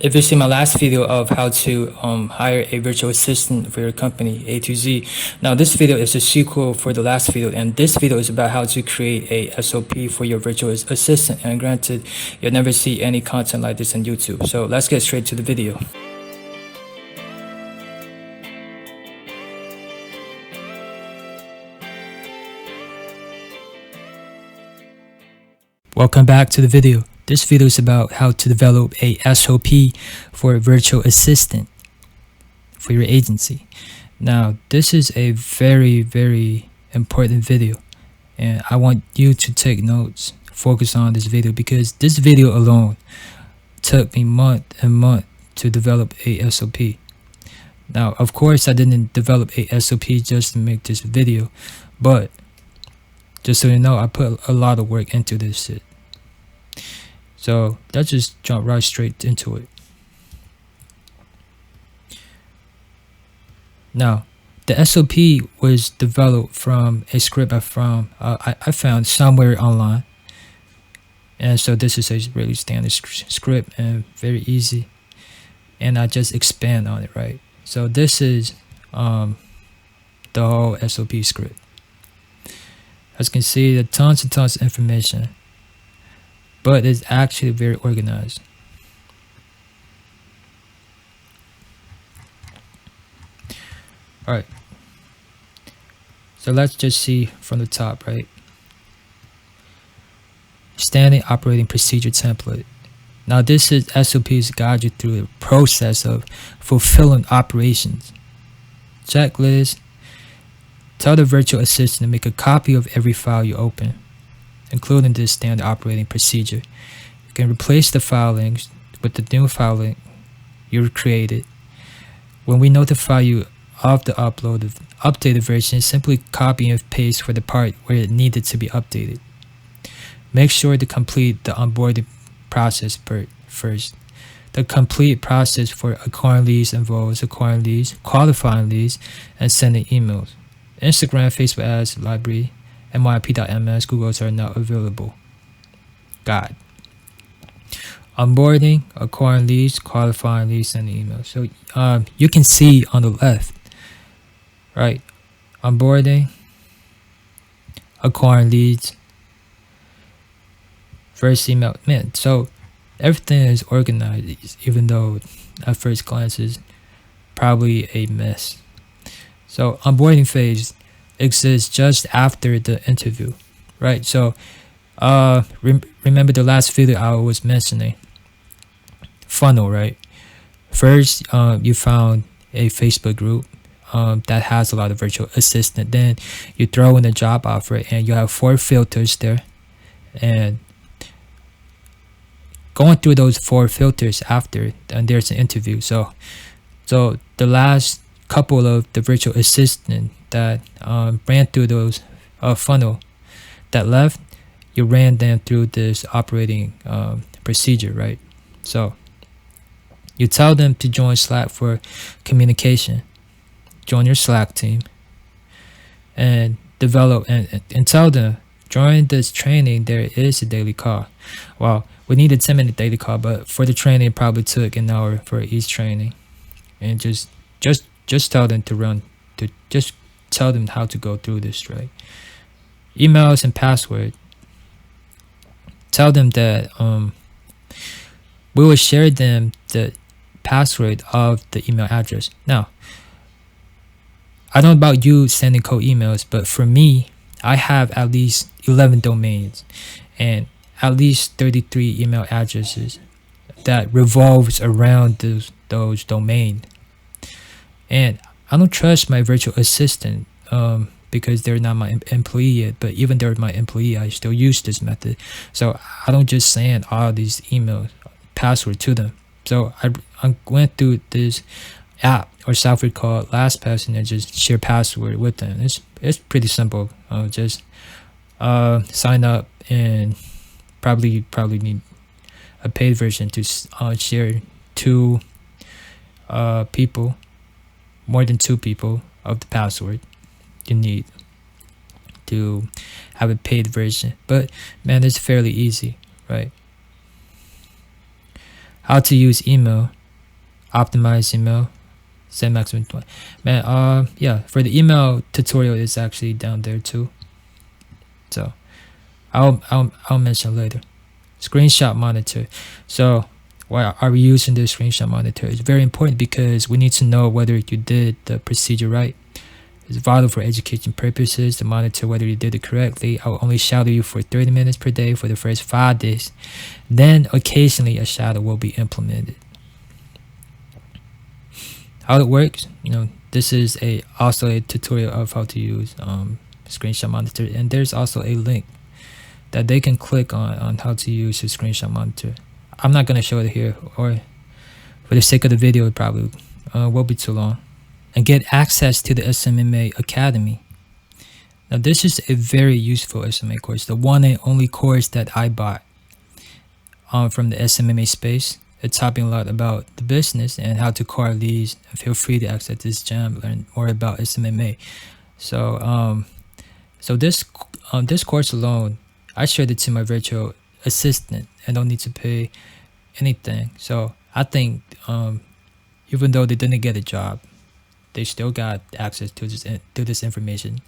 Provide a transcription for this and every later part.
If you see my last video of how to hire a virtual assistant for your company, A to Z. Now this video is a sequel for the last video, and this video is about how to create a SOP for your virtual assistant. And granted, you'll never see any content like this on YouTube. So let's get straight to the video. Welcome back to the video. This video is about how to develop a SOP for a virtual assistant for your agency. Now, this is a very important video, and I want you to take notes, focus on this video, because this video alone took me month and month to develop a SOP. Now, of course, I didn't develop a SOP just to make this video, but just so you know, I put a lot of work into this shit. So let's just jump right straight into it. Now, the SOP was developed from a script I found somewhere online. And so this is a really standard script and very easy. And I just expand on it, right? So this is the whole SOP script. As you can see, there are tons and tons of information, but it's actually very organized. Alright, so let's just see from the top, right? Standard operating procedure template. Now this is SOP's guide you through the process of fulfilling operations. Checklist. Tell the virtual assistant to make a copy of every file you open, including this standard operating procedure. You can replace the file links with the new file link you created. When we notify you of the upload of updated version, simply copy and paste for the part where it needed to be updated. Make sure to complete the onboarding process first. The complete process for acquiring leads involves acquiring leads, qualifying leads, and sending emails. Instagram, Facebook ads, library, myp.ms, Googles are now available. Guide. Onboarding, acquiring leads, qualifying leads, and emails. So you can see on the left, right? Onboarding, acquiring leads, first email. Man, so everything is organized, even though at first glance is probably a mess. So onboarding phase exists just after the interview, right? So remember the last video I was mentioning, funnel, right? First, you found a Facebook group that has a lot of virtual assistant. Then you throw in a job offer, and you have 4 filters there, and going through those 4 filters after, and there's an interview. So the last couple of the virtual assistant that ran through those funnel that left, you ran them through this operating procedure, right? So you tell them to join Slack for communication, join your Slack team, and develop and tell them during this training there is a daily call. Well, we need a 10-minute daily call, but for the training it probably took an hour for each training. And just tell them just tell them how to go through this, right? Emails and password. Tell them that we will share them the password of the email address. Now, I don't know about you sending cold emails, but for me, I have at least 11 domains and at least 33 email addresses that revolves around those domains. And I don't trust my virtual assistant because they're not my employee yet, but even they're my employee, I still use this method. So I don't just send all these emails password to them. So I went through this app or software called LastPass and I just share password with them. It's pretty simple. Just sign up and probably need a paid version to share 2 people. More than 2 people of the password you need to have a paid version. But man, it's fairly easy, right? how to use email, optimize email, set maximum 20. Man, yeah, for the email tutorial, it's actually down there too. So I'll mention later. Screenshot monitor. So why are we using this screenshot monitor? It's very important because we need to know whether you did the procedure right. It's vital for education purposes to monitor whether you did it correctly. I will only shadow you for 30 minutes per day for the first 5 days. Then occasionally a shadow will be implemented. How it works, this is also a tutorial of how to use screenshot monitor, and there's also a link that they can click on how to use the screenshot monitor. I'm not going to show it here, or for the sake of the video, it probably will be too long. And get access to the SMMA Academy. Now this is a very useful SMA course, the one and only course that I bought from the SMMA space. It's talking a lot about the business and how to acquire leads. Feel free to access this jam, learn more about SMMA. So this course alone, I shared it to my virtual assistant and don't need to pay anything. So I think even though they didn't get a job, they still got access to this information.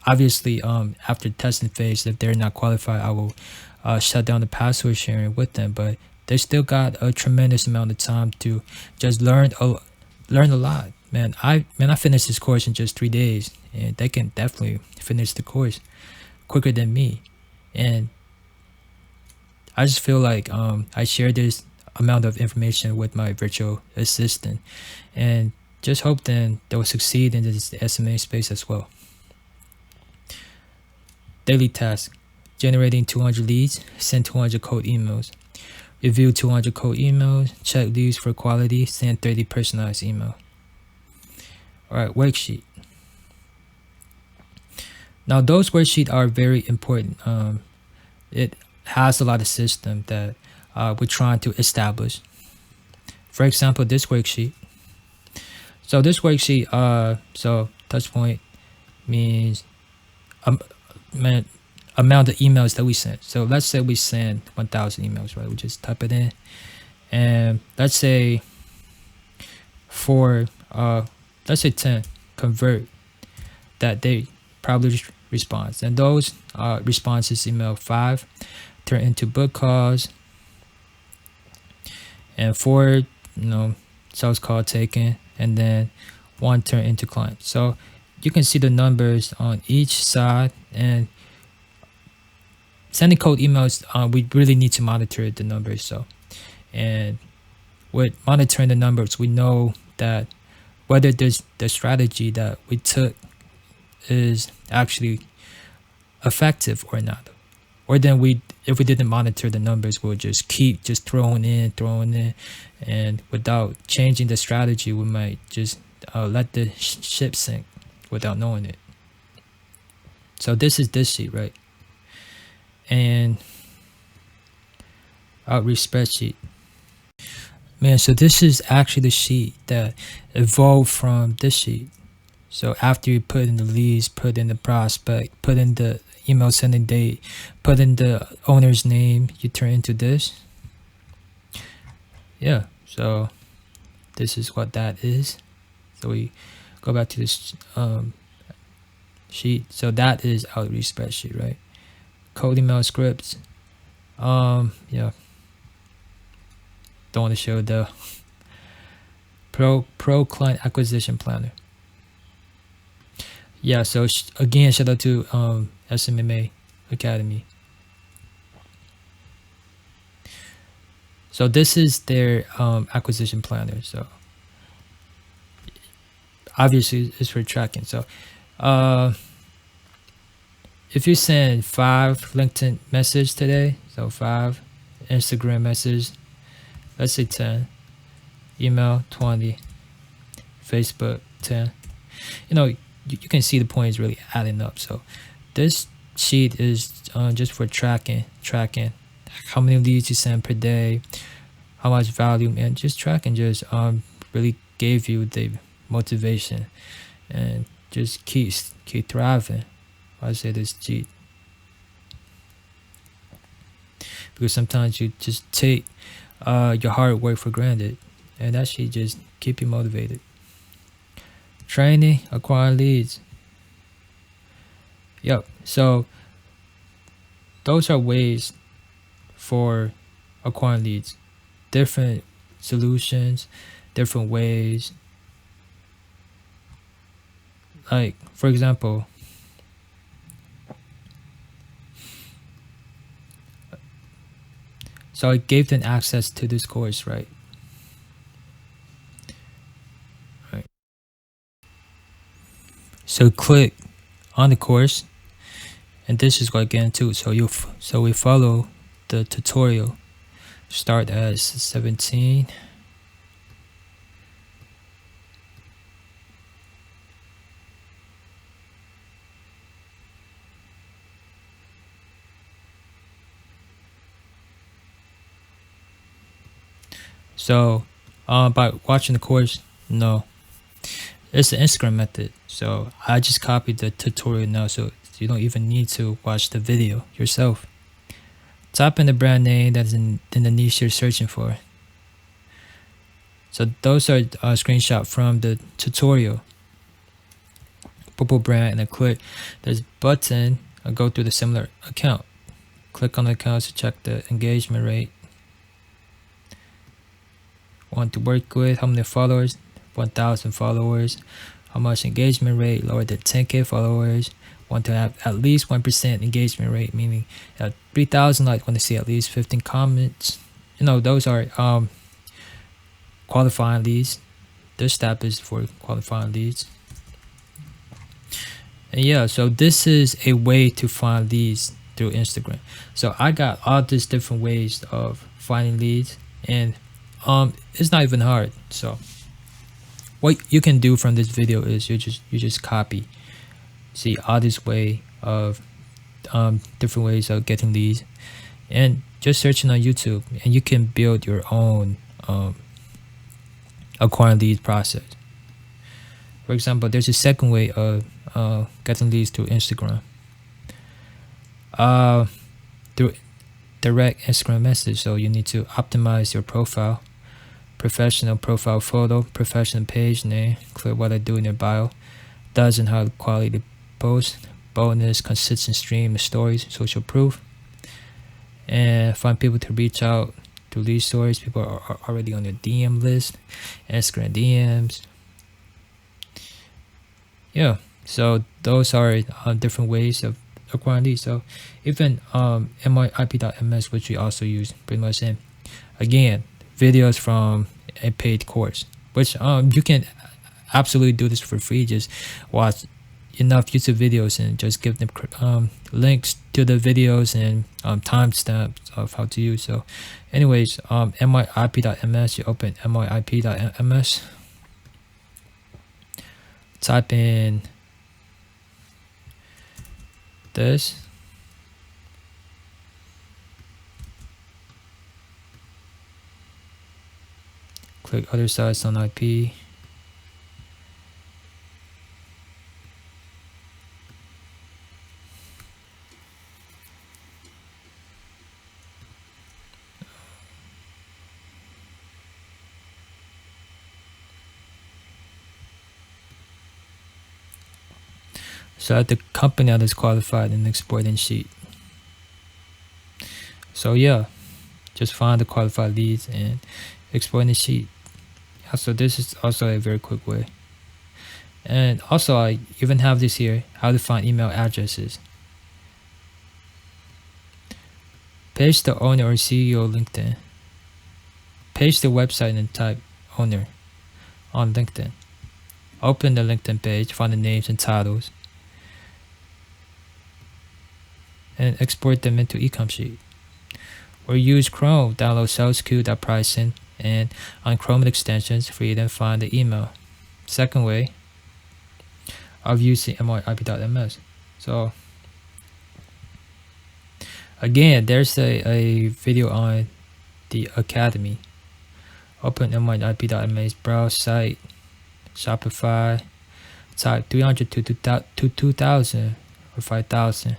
Obviously, after testing phase, if they're not qualified, I will shut down the password sharing with them. But they still got a tremendous amount of time to just learn a lot. Man, I finished this course in just 3 days, and they can definitely finish the course quicker than me. And I just feel like I share this amount of information with my virtual assistant, and just hope then they will succeed in this SMA space as well. Daily task: generating 200 leads, send 200 cold emails, review 200 cold emails, check leads for quality, send 30 personalized email. Alright, worksheet. Now those worksheets are very important. It has a lot of system that we're trying to establish. For example, this worksheet. So this worksheet, so touch point means amount of emails that we sent. So let's say we send 1,000 emails, right? We just type it in, and let's say let's say 10 convert, that they probably response, and those responses, email 5 turn into book calls, and 4 sales call taken, and then 1 turn into client. So you can see the numbers on each side. And sending cold emails, we really need to monitor the numbers. So, and with monitoring the numbers, we know that whether the strategy that we took is actually effective or not. Or then if we didn't monitor the numbers, we'll just keep throwing in, and without changing the strategy, we might just let the ship sink without knowing it. So this is this sheet, right? And outreach spreadsheet. Man, so this is actually the sheet that evolved from this sheet. So after you put in the leads, put in the prospect, put in the email sending date, put in the owner's name, you turn into this. Yeah, so this is what that is. So we go back to this sheet. So that is outreach spreadsheet, right? Cold email scripts. Yeah. Don't want to show the pro client acquisition planner. Yeah, so again, shout out to SMMA Academy. So this is their acquisition planner. So obviously it's for tracking. So if you send 5 LinkedIn message today, so 5 Instagram message, let's say 10, email 20, Facebook 10, you can see the points really adding up. So this sheet is just for tracking how many leads you send per day, how much value, and just tracking just really gave you the motivation and just keep thriving. I say this sheet because sometimes you just take your hard work for granted, and that should just keep you motivated. Training, acquiring leads. Yep. So those are ways for acquiring leads. Different solutions, different ways. Like, for example, so I gave them access to this course, right? Right. So click on the course, and this is what I get into. So we follow the tutorial. Start as 17. So by watching the course, no, it's the Instagram method. So I just copied the tutorial now, so you don't even need to watch the video yourself. Type in the brand name that's in the niche you're searching for. So those are a screenshot from the tutorial. Purple brand, and I click this button and go through the similar account. Click on the accounts to check the engagement rate. Want to work with, how many followers? 1,000 followers. How much engagement rate? Lower than 10K followers. Want to have at least 1% engagement rate, meaning at 3,000 likes, want to see at least 15 comments. You know, those are qualifying leads. This step is for qualifying leads. And yeah, so this is a way to find leads through Instagram. So I got all these different ways of finding leads, and it's not even hard. So what you can do from this video is you just copy, see all this way of different ways of getting leads, and just searching on YouTube, and you can build your own acquiring leads process. For example, there's a second way of getting leads through Instagram. Through direct Instagram message. So you need to optimize your profile, professional profile photo, professional page name, clear what I do in your bio, dozen high quality posts, bonus, consistent stream of stories, social proof, and find people to reach out to lead stories. People are already on your DM list, Instagram DMs. Yeah, so those are different ways of acquiring leads. So even myip.ms, which we also use pretty much in, again, videos from a paid course, which you can absolutely do this for free. Just watch enough YouTube videos and just give them links to the videos and timestamps of how to use. So anyways, myip.ms, you open myip.ms, type in this, click other sites on IP, so at the company that is qualified in exporting sheet. So yeah, just find the qualified leads and export the sheet. So this is also a very quick way. And also I even have this here, how to find email addresses. Paste the owner or CEO LinkedIn. Paste the website and type owner on LinkedIn. Open the LinkedIn page, find the names and titles, and export them into ecom sheet. Or use Chrome, download salesq.pricing, and on Chrome extensions for you to find the email. Second way of using myip.ms. So again, there's a video on the academy. Open myip.ms, browse site, Shopify, type 300 to 2,000 or 5,000.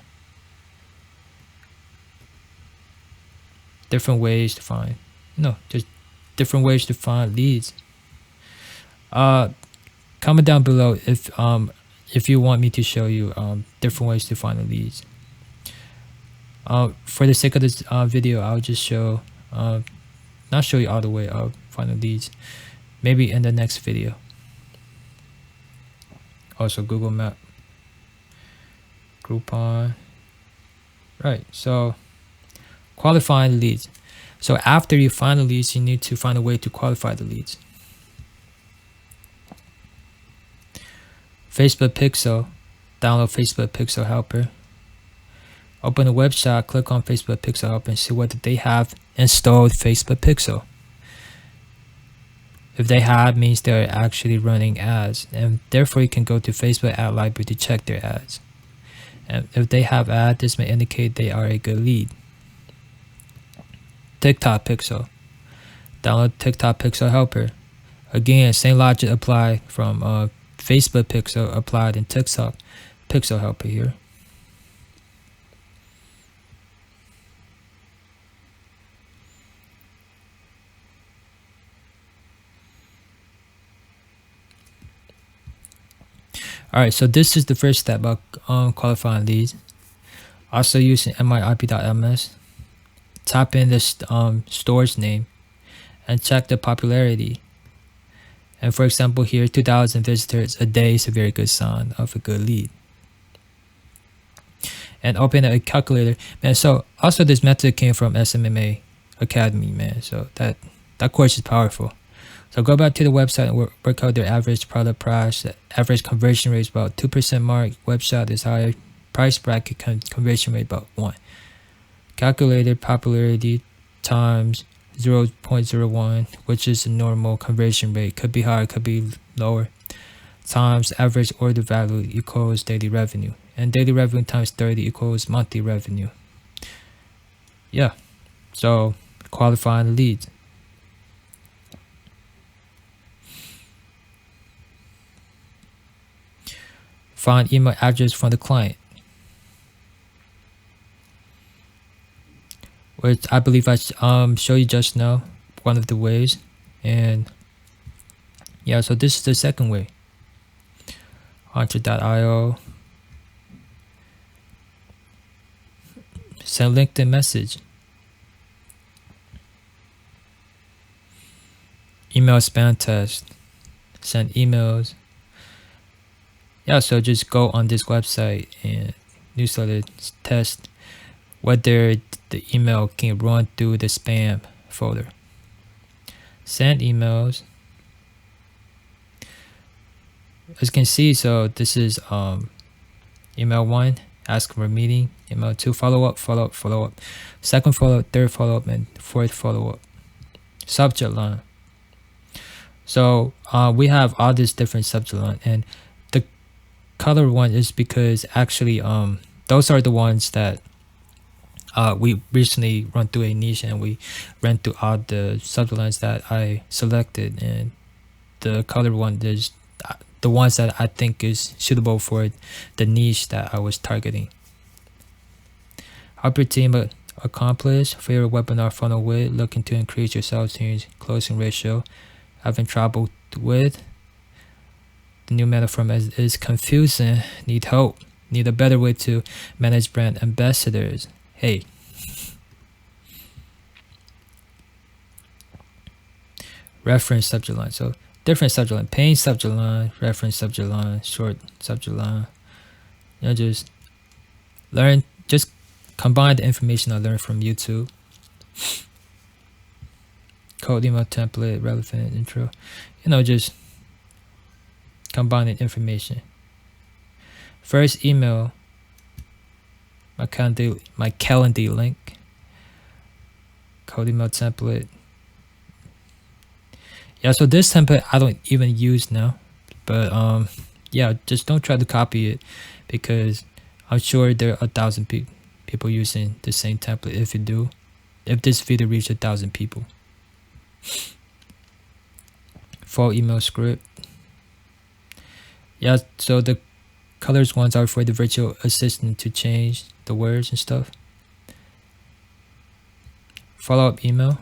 Different ways to find. just different ways to find leads. Comment down below if you want me to show you different ways to find the leads. For the sake of this video, I'll just show not show you all the way of finding leads. Maybe in the next video. Also Google Map, Groupon. Right, so qualifying leads. So after you find the leads, you need to find a way to qualify the leads. Facebook Pixel, download Facebook Pixel Helper. Open the website, click on Facebook Pixel Helper and see whether they have installed Facebook Pixel. If they have, means they're actually running ads, and therefore you can go to Facebook Ad Library to check their ads. And if they have ads, this may indicate they are a good lead. TikTok Pixel, download TikTok Pixel Helper. Again, same logic apply from Facebook Pixel applied in TikTok Pixel Helper here. Alright, so this is the first step of qualifying leads. Also using miip.ms. Type in the store's name and check the popularity. And for example here, 2,000 visitors a day is a very good sign of a good lead. And open a calculator. Man, so also this method came from SMMA Academy, man. So that course is powerful. So go back to the website and work out their average product price. The average conversion rate is about 2% mark. Website is higher. Price bracket conversion rate about 1. Calculated popularity times 0.01, which is a normal conversion rate. Could be higher, could be lower. Times average order value equals daily revenue. And daily revenue times 30 equals monthly revenue. Yeah. So qualifying leads. Find email address from the client, which I believe I showed you just now, one of the ways. And yeah, so this is the second way. Hunter.io. Send LinkedIn message. Email spam test. Send emails. Yeah, so just go on this website and newsletter test whether the email can run through the spam folder. Send emails. As you can see, so this is email 1, ask for a meeting. Email 2, follow up. Second follow up, third follow up, and fourth follow up. Subject line. So we have all these different subject line, and the color one is because actually those are the ones that we recently run through a niche, and we ran through all the subject lines that I selected, and the color one is the ones that I think is suitable for the niche that I was targeting. Help your team accomplish. Favorite webinar funnel with. Looking to increase your sales team's closing ratio. Having trouble with. The new meta format is confusing. Need help. Need a better way to manage brand ambassadors. Hey. Reference subject line. So different subject line. Paying subject line. Reference subject line. Short subject line. You know, just learn. Just combine the information I learned from YouTube. Code email template, relevant intro. You know, just combining information. First email, my calendar link. Code email template. Yeah, so this template I don't even use now, but yeah, just don't try to copy it, because I'm sure there are 1,000 people using the same template. If you do, if this video reaches 1,000 people. Full email script. Yeah, so the colors ones are for the virtual assistant to change the words and stuff. Follow-up email.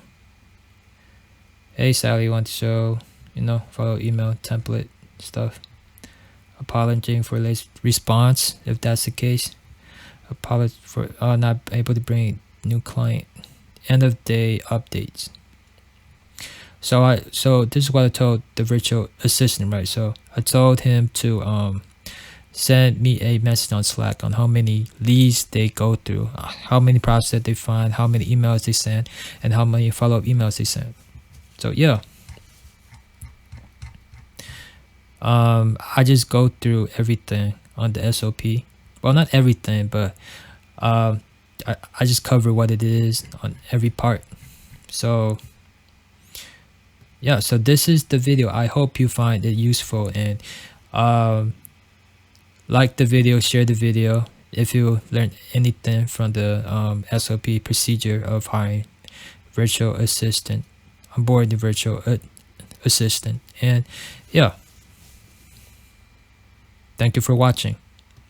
hey Sally, want to show, follow email template stuff. Apologizing for late response if that's the case. Apologize for not able to bring new client. End of day updates. So this is what I told the virtual assistant, right? So I told him to send me a message on Slack on how many leads they go through, how many prospects they find, how many emails they send, and how many follow-up emails they send. So yeah, I just go through everything on the SOP. Well, not everything, but I just cover what it is on every part. So yeah, so this is the video. I hope you find it useful, and like the video, share the video if you learned anything from the SOP procedure of hiring virtual assistant, onboard the virtual assistant. And yeah, thank you for watching.